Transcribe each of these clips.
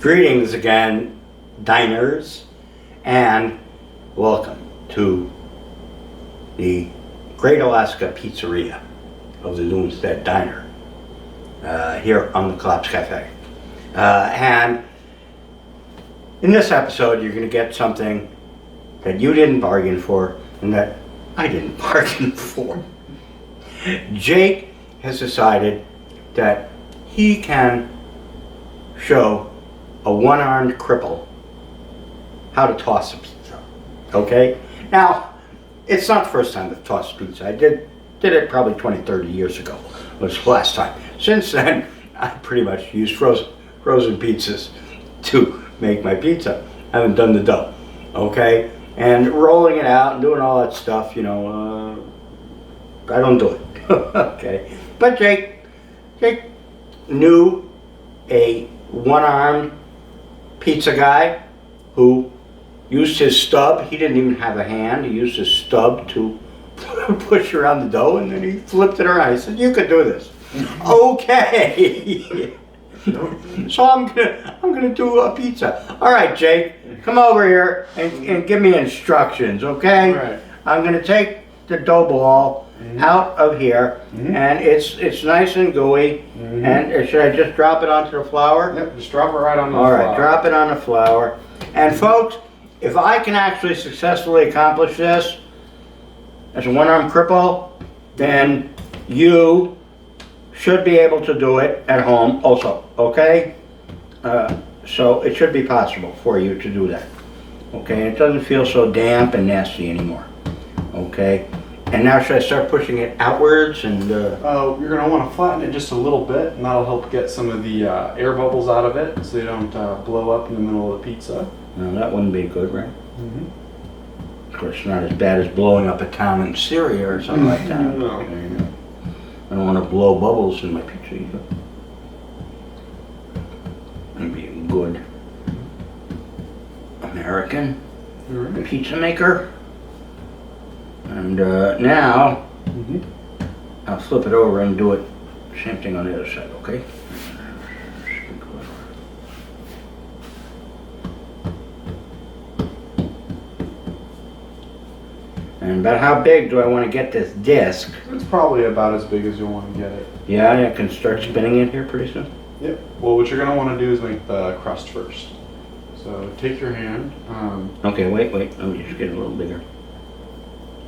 Greetings again, diners, and welcome to the Great Alaska Pizzeria of the Doomstead Diner here on the Collapse Cafe. And in this episode, you're going to get something that you didn't bargain for and that I didn't bargain for. Jake has decided that he can show a one-armed cripple how to toss a pizza. Okay? Now, it's not the first time I've tossed pizza. I did it probably 20, 30 years ago was the last time. Since then, I pretty much used frozen pizzas to make my pizza. I haven't done the dough. Okay? And rolling it out and doing all that stuff, you know, I don't do it. Okay? But Jake knew a one-armed pizza guy who used his stub. He didn't even have a hand. He used his stub to push around the dough, and then he flipped it around. He said, "You could do this." Okay. So I'm gonna do a pizza. All right, Jake, come over here and give me instructions, okay? All right. I'm gonna take the dough ball out of here, and it's nice and gooey. And should I just drop it onto the flour? Yep, just drop it right on the All flour. right, drop it on the flour. And folks, if I can actually successfully accomplish this as a one-armed cripple, then you should be able to do it at home also, okay? So it should be possible for you to do that, okay? It doesn't feel so damp and nasty anymore, okay? And now should I start pushing it outwards and... You're going to want to flatten it just a little bit, and that'll help get some of the air bubbles out of it so they don't blow up in the middle of the pizza. No, that wouldn't be good, right? Of course, not as bad as blowing up a town in Syria or something like that. No. Okay, I don't want to blow bubbles in my pizza either. And be a good American pizza maker. And now, I'll flip it over and do it, same thing on the other side, okay? And about how big do I want to get this disc? It's probably about as big as you'll want to get it. Yeah, I can start spinning it here pretty soon. Yep. Well, what you're going to want to do is make the crust first. So take your hand. Okay, wait, let me just get it a little bigger.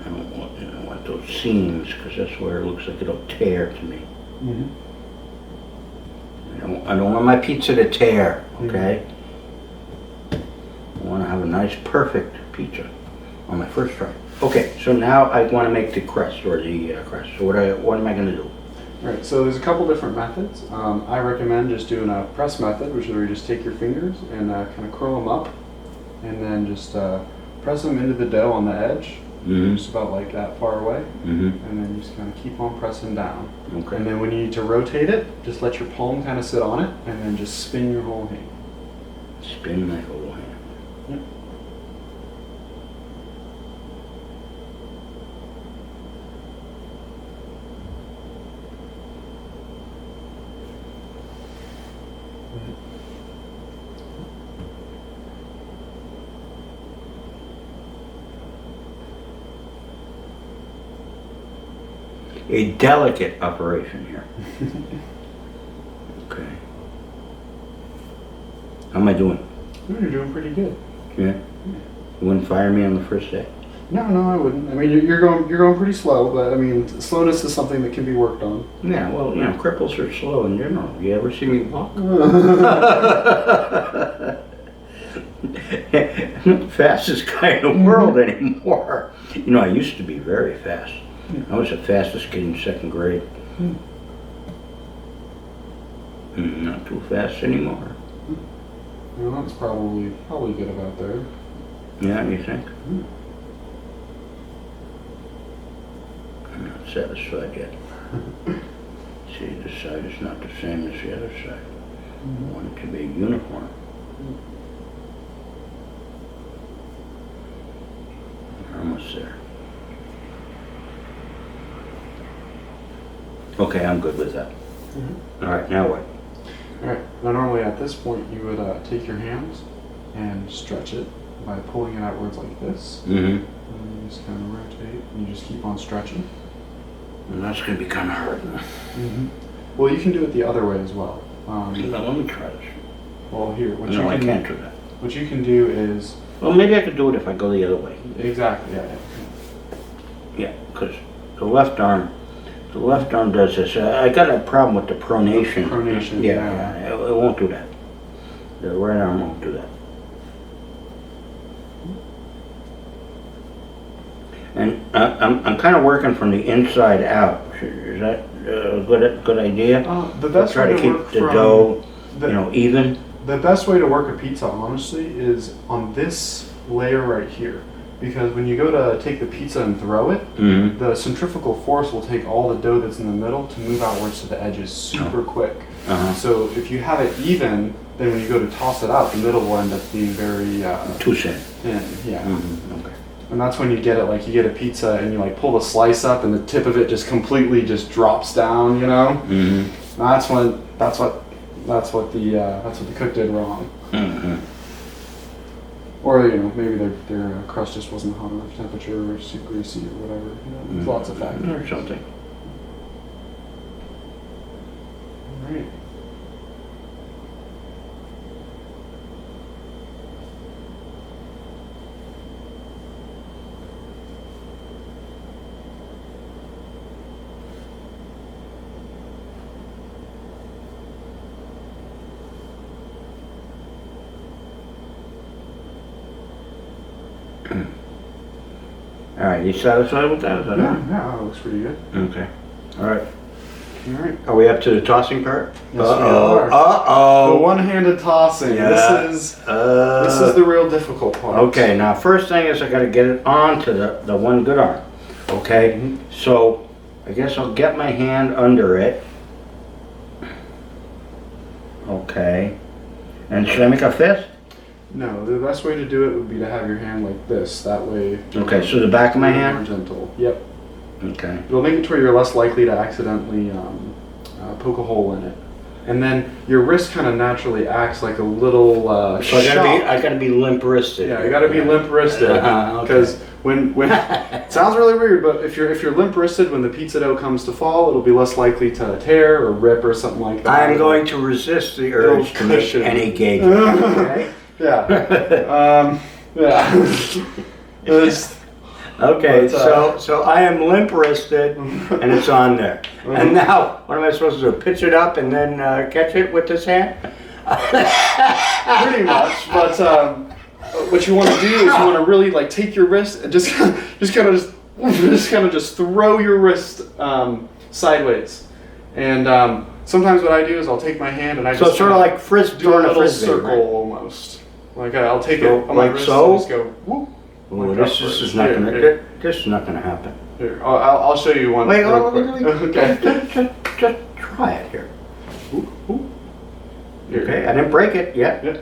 I don't want those seams, because that's where it looks like it'll tear to me. I don't want my pizza to tear, okay? I want to have a nice, perfect pizza on my first try. Okay, so now I want to make the crust, or the crust. So what am I going to do? Alright, so there's a couple different methods. I recommend just doing a press method, which is where you just take your fingers and kind of curl them up, and then just press them into the dough on the edge. Just about like that far away, and then just kind of keep on pressing down. Okay. And then when you need to rotate it, just let your palm kind of sit on it, and then just spin your whole hand. Spin my whole hand. Yep. A delicate operation here. Okay. How am I doing? You're doing pretty good. Yeah. You wouldn't fire me on the first day? No, I wouldn't. I mean, you're going pretty slow, but I mean, slowness is something that can be worked on. Yeah, well, you know, cripples are slow in general. You ever see me walk? I'm not the fastest guy in the world anymore. You know, I used to be very fast. I was the fastest kid in second grade. Not too fast anymore. Well, that's probably good about there. Yeah, you think? I'm not satisfied yet. See, this side is not the same as the other side. I want it to be uniform. We're almost there. Okay, I'm good with that. All right, now what? Alright, now normally at this point you would take your hands and stretch it by pulling it outwards like this. Mm-hmm. And you just kind of rotate and you just keep on stretching. And that's going to be kind of hard. Mm-hmm. Well, you can do it the other way as well. Let me try this. Well, here, No, I can't do that. what you can do is... Well, maybe I could do it if I go the other way. Exactly, yeah. Yeah, because the left arm does this. I got a problem with the pronation. Pronation, yeah. It won't do that. The right arm won't do that. And I'm kind of working from the inside out. Is that a good idea? The best Try way to to keep work the from dough, the, even. The best way to work a pizza, honestly, is on this layer right here. Because when you go to take the pizza and throw it, Mm-hmm. the centrifugal force will take all the dough that's in the middle to move outwards to the edges super quick. Uh-huh. So if you have it even, then when you go to toss it out, the middle will end up being very Too thin. thin. Yeah. Mm-hmm. Okay. And that's when you get it, like you get a pizza and you like pull the slice up and the tip of it just completely just drops down, you know? Mm-hmm. That's what the cook did wrong. Mm-hmm. Or, you know, maybe their crust just wasn't hot enough temperature or too greasy or whatever. You know, there's lots of factors. Or something. Alright. All right, you satisfied with that? Is that Yeah, all? yeah, that looks pretty good. Okay. All right. Alright. Are we up to the tossing part? Yes, we are. The Uh-oh. one-handed tossing. Yeah. This is the real difficult part. Okay, now first thing is I gotta get it onto the one good arm. Okay? Mhm. So I guess I'll get my hand under it. Okay. And should I make a fist? No, the best way to do it would be to have your hand like this. That way. Okay, so the back of my hand? More gentle. Yep. Okay. It'll make it to where you're less likely to accidentally poke a hole in it. And then your wrist kind of naturally acts like a little So I shock. gotta be limp wristed. Yeah, you got to be limp wristed because Okay. when it sounds really weird, but if you're limp wristed when the pizza dough comes to fall, it'll be less likely to tear or rip or something like that. I'm going to resist the urge to make cushion. any gauges. Okay? Yeah. Yeah. Okay, But, so I am limp wristed and it's on there. And now, what am I supposed to do? Pitch it up and then catch it with this hand? Pretty much, but what you want to do is you want to really like take your wrist and just kind of just throw your wrist sideways. And sometimes what I do is I'll take my hand and I So just it's sort of like do a little frisbee, circle right? almost. Like I'll take So, it on my like wrist so? and just go whoop. Ooh, Like this upwards. is not Here, gonna here. this is not gonna happen. Here, I'll show you one. Wait, real wait, quick. Okay. Just try it here. Here. Okay, I didn't break it yet. Yeah.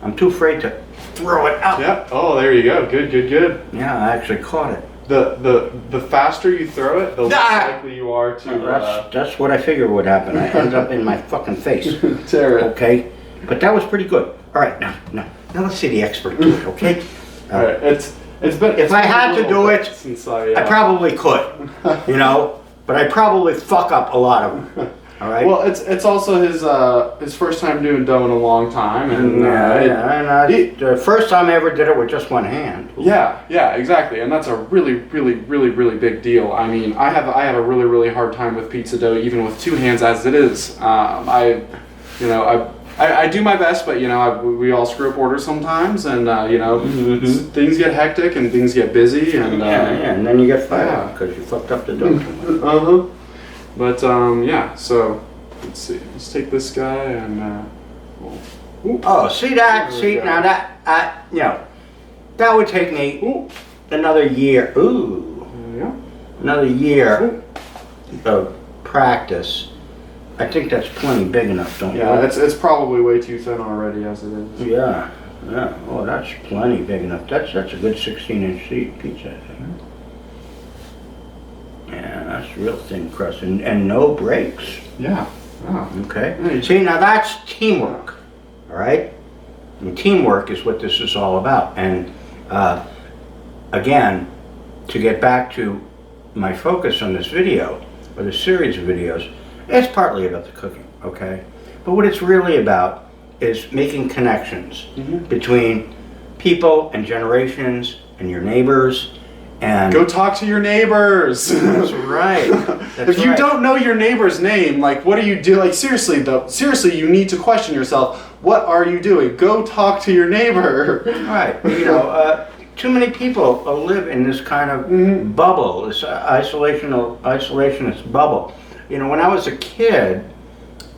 I'm too afraid to throw it out. Yeah. Oh, there you go. Good, good, good. Yeah, I actually caught it. The faster you throw it, the less Ah! likely you are to That's what I figured would happen. I end up in my fucking face. tear it. Okay, but that was pretty good. All right, now let's see the expert do it. Okay. All right. It's been. If I had to do it, since I probably could, but I probably fuck up a lot of them. All right. Well, it's also his first time doing dough in a long time, and the first time I ever did it with just one hand. yeah, exactly, and that's a really big deal. I mean, I have a really hard time with pizza dough, even with two hands as it is. I do my best, but we all screw up orders sometimes, and things get hectic and things get busy, and and then you get fired because you fucked up the dough too much. But so let's see. Let's take this guy and Oh, see that? There we See go. now that would take me another year. Ooh, yeah. another year of practice. I think that's plenty big enough, don't you? Yeah, it's probably way too thin already as it is. Yeah. Oh, that's plenty big enough. That's a good 16-inch pizza, I think. Yeah, that's real thin crust and no breaks. Yeah. Oh. Okay? See, now that's teamwork, all right? And teamwork is what this is all about. And again, to get back to my focus on this video, or this series of videos, it's partly about the cooking, okay? But what it's really about is making connections between people and generations and your neighbors. And go talk to your neighbors. That's right. That's if you right. don't know your neighbor's name, like, what do you do? Like, seriously, though, you need to question yourself. What are you doing? Go talk to your neighbor. Right. You know, too many people live in this kind of bubble, this isolationist bubble. You know, when I was a kid,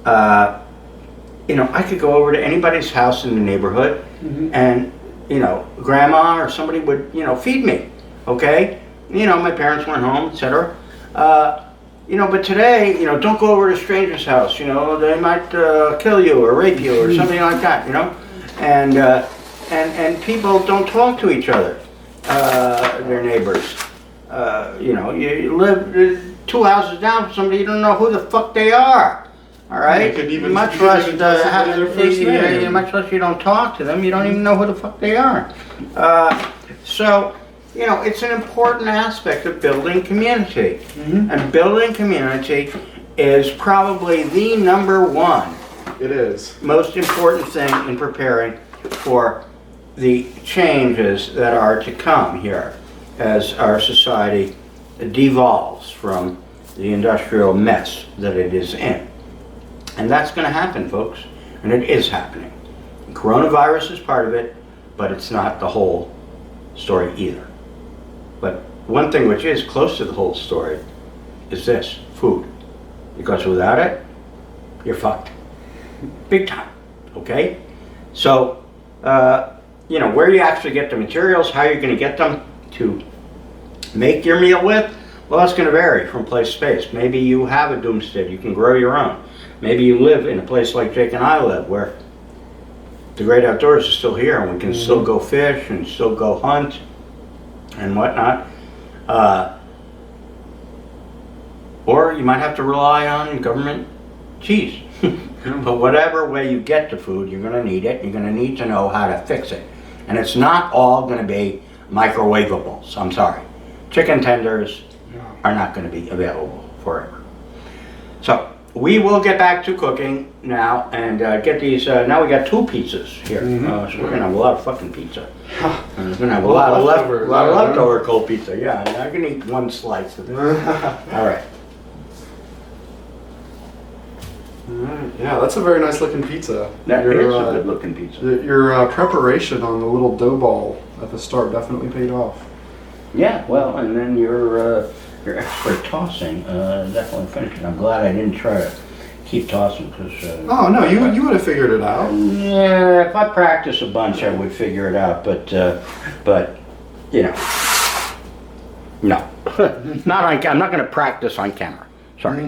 you know, I could go over to anybody's house in the neighborhood, and you know, grandma or somebody would, you know, feed me. Okay, you know, my parents weren't home, etc. You know, but today, you know, don't go over to a stranger's house. You know, they might kill you or rape you or something like that. You know, and people don't talk to each other, their neighbors. You know, you live 2 houses down from somebody, you don't know who the fuck they are. All right, much less you don't talk to them. You don't even know who the fuck they are. So. You know, it's an important aspect of building community. And building community is probably the number one. It is. Most important thing in preparing for the changes that are to come here as our society devolves from the industrial mess that it is in. And that's going to happen, folks. And it is happening. Coronavirus is part of it, but it's not the whole story either. But one thing which is close to the whole story is this, food. Because without it, you're fucked. Big time, okay? So, you know, where you actually get the materials, how you're gonna get them to make your meal with, well, that's gonna vary from place to place. Maybe you have a doomstead, you can grow your own. Maybe you live in a place like Jake and I live, where the great outdoors is still here, and we can still go fish and still go hunt and whatnot, or you might have to rely on government cheese. But whatever way you get the food, you're going to need it. You're going to need to know how to fix it, and it's not all going to be microwavables. I'm sorry, chicken tenders are not going to be available forever. So we will get back to cooking now and get these. Now we got 2 pizzas here, so we're gonna have a lot of fucking pizza. And we're gonna have a lot of leftover cold pizza. Yeah, I can eat 1 slice of it. All right. Yeah, that's a very nice looking pizza. That is a good looking pizza. Your preparation on the little dough ball at the start definitely paid off. Yeah, well, and then your expert tossing definitely finished it. I'm glad I didn't try to keep tossing because. Oh no, you would have figured it out. Yeah, if I practice a bunch, I would figure it out. But you know, no, not on. I'm not going to practice on camera. Sorry.